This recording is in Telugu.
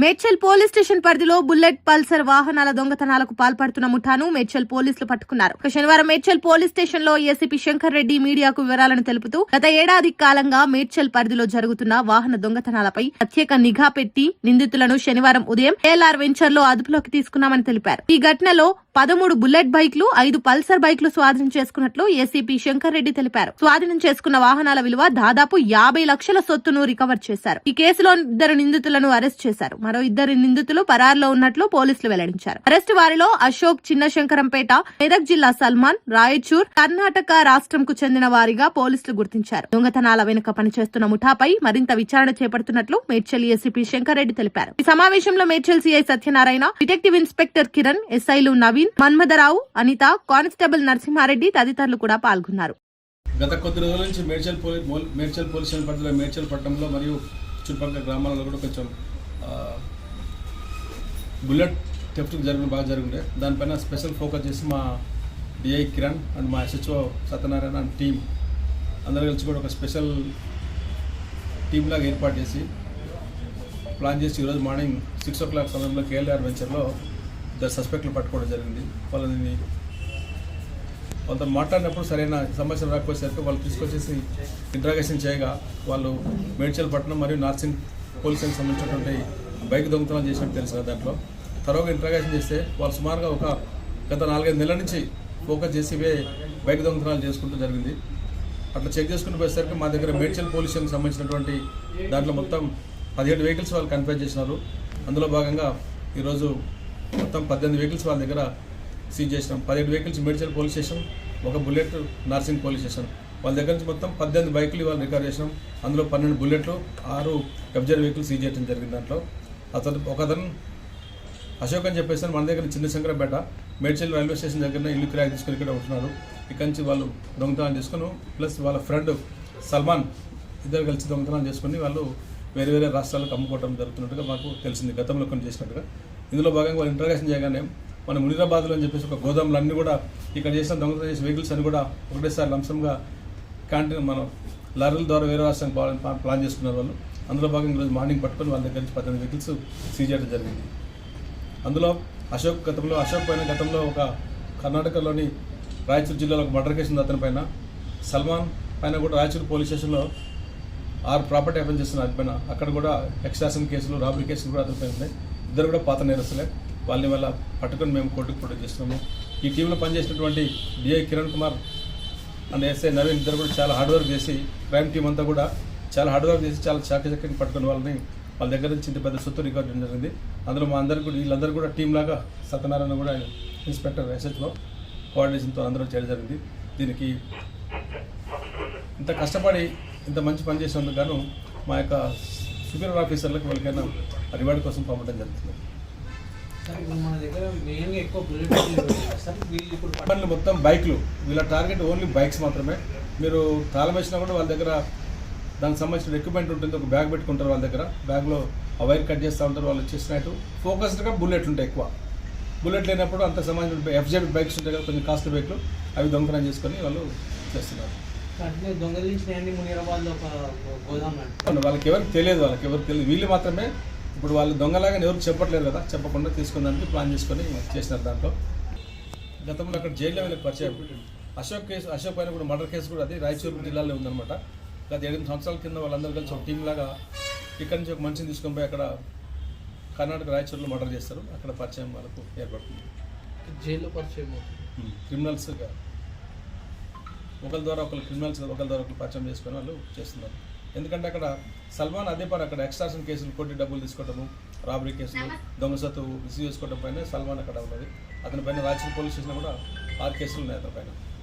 మేడ్చల్ పోలీస్ స్టేషన్ పరిధిలో బుల్లెట్ పల్సర్ వాహనాల దొంగతనాలకు పాల్పడుతున్న ముఠాను మేడ్చల్ పోలీసులు పట్టుకున్నారు. శనివారం మేడ్చల్ పోలీస్ స్టేషన్ లో ఏసీపీ శంకర్ రెడ్డి మీడియాకు వివరాలను తెలుపుతూ గత ఏడాది కాలంగా మేడ్చల్ పరిధిలో జరుగుతున్న వాహన దొంగతనాలపై ప్రత్యేక నిఘా పెట్టి నిందితులను శనివారం ఉదయం ఏఎల్ఆర్ వెంచర్ లో అదుపులోకి తీసుకున్నామని తెలిపారు. ఈ ఘటనలో 13 బుల్లెట్ బైక్లు 5 పల్సర్ బైక్లు స్వాధీనం చేసుకున్నట్లు ఏసీపీ శంకర్ రెడ్డి తెలిపారు. స్వాధీనం చేసుకున్న వాహనాల విలువ దాదాపు 50 లక్షల సొత్తును రికవర్ చేశారు. ఈ కేసులో 2 నిందితులను అరెస్ట్ చేశారు. మరో 2 నిందితులు పరారులో ఉన్నట్లు పోలీసులు వెల్లడించారు. అరెస్ట్ వారిలో అశోక్ చిన్నశంకరంపేట, మెదక్ జిల్లా సల్మాన్, రాయచూర్, కర్ణాటక రాష్ట్రంకు చెందిన వారిగా పోలీసులు గుర్తించారు. దొంగతనాల వెనుక పనిచేస్తున్న ముఠాపై మరింత విచారణ చేపడుతున్నట్లు మేడ్చల్ ఏసీపీ శంకర్ రెడ్డి తెలిపారు. ఈ సమావేశంలో Medchal CI Satyanarayana, detective inspector Kiran, ఎస్ఐలు నవీన్, మన్మథరావు, అనిత, కానిస్టేబుల్ నరసింహారెడ్డి తదితరులు కూడా పాల్గొన్నారు. గత కొద్ది రోజుల నుంచి మేడ్చల్ పోలీస్ స్టేషన్ పరిధిలో మేడ్చల్ పట్టణంలో మరియు చుట్టుపక్కల గ్రామాలలో కూడా కొంచెం బుల్లెట్ థెఫ్ట్ బాగా జరిగిండే. దానిపైన స్పెషల్ ఫోకస్ చేసి మా డిఐ కిరణ్ అండ్ మా ఎస్హెచ్ఓ సత్యనారాయణ అండ్ టీం అందరూ కలిసి కూడా ఒక స్పెషల్ టీమ్ లాగా ఏర్పాటు చేసి ప్లాన్ చేసి ఈరోజు మార్నింగ్ 6 o'clock సమయంలో కేఎల్ఆర్ వెంచర్లో 2 సస్పెక్ట్లు పట్టుకోవడం జరిగింది. వాళ్ళని వాళ్ళతో మాట్లాడినప్పుడు సరైన సమస్యలు రాకపోయేసరికి వాళ్ళు తీసుకొచ్చేసి ఇంట్రాగేషన్ చేయగా వాళ్ళు మేడ్చల్ పట్టణం మరియు నార్సింగ్ పోలీసులకు సంబంధించినటువంటి బైక్ దొంగతనం చేసినట్టు తెలుసు. దాంట్లో తరువాత ఇంట్రాగేషన్ చేస్తే వాళ్ళు సుమారుగా ఒక గత 4-5 నెలల నుంచి ఫోకస్ చేసి బైక్ దొంగతనాలు చేసుకుంటూ జరిగింది. అట్లా చెక్ చేసుకుంటూ పోయేసరికి మా దగ్గర మేడ్చల్ పోలీస్ స్టేషన్కి సంబంధించినటువంటి దాంట్లో మొత్తం 17 వెహికల్స్ వాళ్ళు కన్ఫైన్ చేసినారు. అందులో భాగంగా ఈరోజు మొత్తం 18 వెహికల్స్ వాళ్ళ దగ్గర సీజ్ చేసినాం. 17 వెహికల్స్ మేడ్చల్ పోలీస్ స్టేషన్, ఒక బుల్లెట్ నార్సింగ్ పోలీస్ స్టేషన్. వాళ్ళ దగ్గర నుంచి మొత్తం 18 బైకులు వాళ్ళు రికవర్ చేసినాం. అందులో 12 బుల్లెట్లు, 6 కబ్జర్ వెహికల్స్ సీజ్ చేయడం జరిగింది. దాంట్లో ఒకతను అశోక్ అని చెప్పేసి మన దగ్గర చిన్న శంకరపేట మేడ్చల్ రైల్వే స్టేషన్ దగ్గర ఇల్లు కిరాయి తీసుకుని ఇక్కడ ఉంటున్నారు. ఇక్కడి నుంచి వాళ్ళు దొంగతనాలు చేసుకుని ప్లస్ వాళ్ళ ఫ్రెండ్ సల్మాన్ ఇద్దరు కలిసి దొంగతనాలు చేసుకుని వాళ్ళు వేరే వేరే రాష్ట్రాలకు అమ్ముకోవడం జరుగుతున్నట్టుగా మాకు తెలిసింది, గతంలో కొన్ని చేసినట్టుగా. ఇందులో భాగంగా వాళ్ళు ఇంట్రాగేషన్ చేయగానే మన మునిరాబాద్లో అని చెప్పేసి ఒక గోదాములు అన్నీ కూడా ఇక్కడ చేసిన దొంగతనం చేసిన వెహికల్స్ అన్ని కూడా ఒకటేసారి లంసంగా క్యాంటీన్ మనం లారీల ద్వారా వేరే రాష్ట్రానికి పోవాలని ప్లాన్ చేసుకున్నారు వాళ్ళు. అందులో భాగంగా ఈరోజు మార్నింగ్ పట్టుకొని వాళ్ళ దగ్గర నుంచి 18 వెహికల్స్ సీజ్ చేయడం జరిగింది. అందులో అశోక్ పైన గతంలో ఒక కర్ణాటకలోని రాయచూరు జిల్లాలో ఒక మర్డర్ కేసు ఉంది అతని పైన. సల్మాన్ పైన కూడా రాయచూరు పోలీస్ స్టేషన్లో 6 ప్రాపర్టీ అఫెన్స్ చేస్తున్నారు అతని పైన. అక్కడ కూడా ఎక్స్ట్రాషన్ కేసులు, రాబరీ కేసులు కూడా అతని పైన ఉన్నాయి. ఇద్దరు కూడా పాత నేరస్తులే. వాళ్ళని వల్ల పట్టుకొని మేము కోర్టుకు ప్రొడ్యూస్ చేస్తున్నాము. ఈ టీంలో పనిచేసినటువంటి DI Kiran Kumar and SI Naveen ఇద్దరు కూడా చాలా హార్డ్ వర్క్ చేసి, క్రైమ్ టీం అంతా కూడా చాలా హార్డ్ వర్క్ చేసి చాలా చాకచక్యంగా పట్టుకుని వాళ్ళ దగ్గర నుంచి ఇంత పెద్ద సొత్తు రికార్డు చేయడం జరిగింది. అందులో మా అందరికీ కూడా వీళ్ళందరూ కూడా టీం లాగా సత్యనారాయణ కూడా ఇన్స్పెక్టర్ ఎస్హెచ్ఓ కోఆర్డినేషన్తో అందరూ చేయడం జరిగింది. దీనికి ఇంత కష్టపడి ఇంత మంచి పని చేసినందుకు గాను మా యొక్క సుపీరియర్ ఆఫీసర్లకు వాళ్ళకైనా రివార్డు కోసం పంపడం జరుగుతుంది. మొత్తం బైక్లు, వీళ్ళ టార్గెట్ ఓన్లీ బైక్స్ మాత్రమే. మీరు తాళం వేసినా కూడా వాళ్ళ దగ్గర దానికి సంబంధించిన ఎక్విప్మెంట్ ఉంటుంది, ఒక బ్యాగ్ పెట్టుకుంటారు వాళ్ళ దగ్గర. బ్యాగ్లో ఆ వైర్ కట్ చేస్తూ ఉంటారు. వాళ్ళు చేసినట్టు ఫోకస్డ్గా బుల్లెట్లు ఉంటాయి ఎక్కువ. బుల్లెట్ లేనప్పుడు అంత సంబంధించిన ఎఫ్జెడ్ బైక్స్ ఉంటాయి కదా, కొంచెం కాస్ట్లీ బైక్లు, అవి దొంగతనం చేసుకొని వాళ్ళు చేస్తున్నారు. వాళ్ళకి ఎవరికి తెలియదు, వీళ్ళు మాత్రమే. ఇప్పుడు వాళ్ళు దొంగలాగా ఎవరికి చెప్పట్లేదు కదా, చెప్పకుండా తీసుకున్నానికి ప్లాన్ చేసుకొని చేసినారు. దాంట్లో గతంలో అక్కడ జైల్లో వీళ్ళకి పరిచయం. అశోక్ పైన కూడా మర్డర్ కేసు కూడా అది రాయచూరు జిల్లాలో ఉందన్నమాట. గత 8 సంవత్సరాల కింద వాళ్ళందరూ కలిసి ఒక టీం లాగా ఇక్కడి నుంచి ఒక మనిషిని తీసుకొని పోయి అక్కడ కర్ణాటక రాయచూరులో మర్డర్ చేస్తారు. అక్కడ పరిచయం వాళ్ళకు ఏర్పడుతుంది. జైల్లో పరిచయం క్రిమినల్స్గా ఒకరి ద్వారా ఒకరు పరిచయం చేసుకొని వాళ్ళు చేస్తున్నారు. ఎందుకంటే అక్కడ సల్మాన్ అదే పని, అక్కడ ఎక్స్ట్రాషన్ కేసులు కొట్టి డబ్బులు తీసుకోవడము, రాబరీ కేసులు, దొంగ సత్తు రిసీవ్ చేసుకోవడం పైన సల్మాన్ అక్కడ ఉన్నది. అతని పైన రాయచూరు పోలీస్ స్టేషన్ కూడా 6 కేసులు ఉన్నాయి అతని పైన.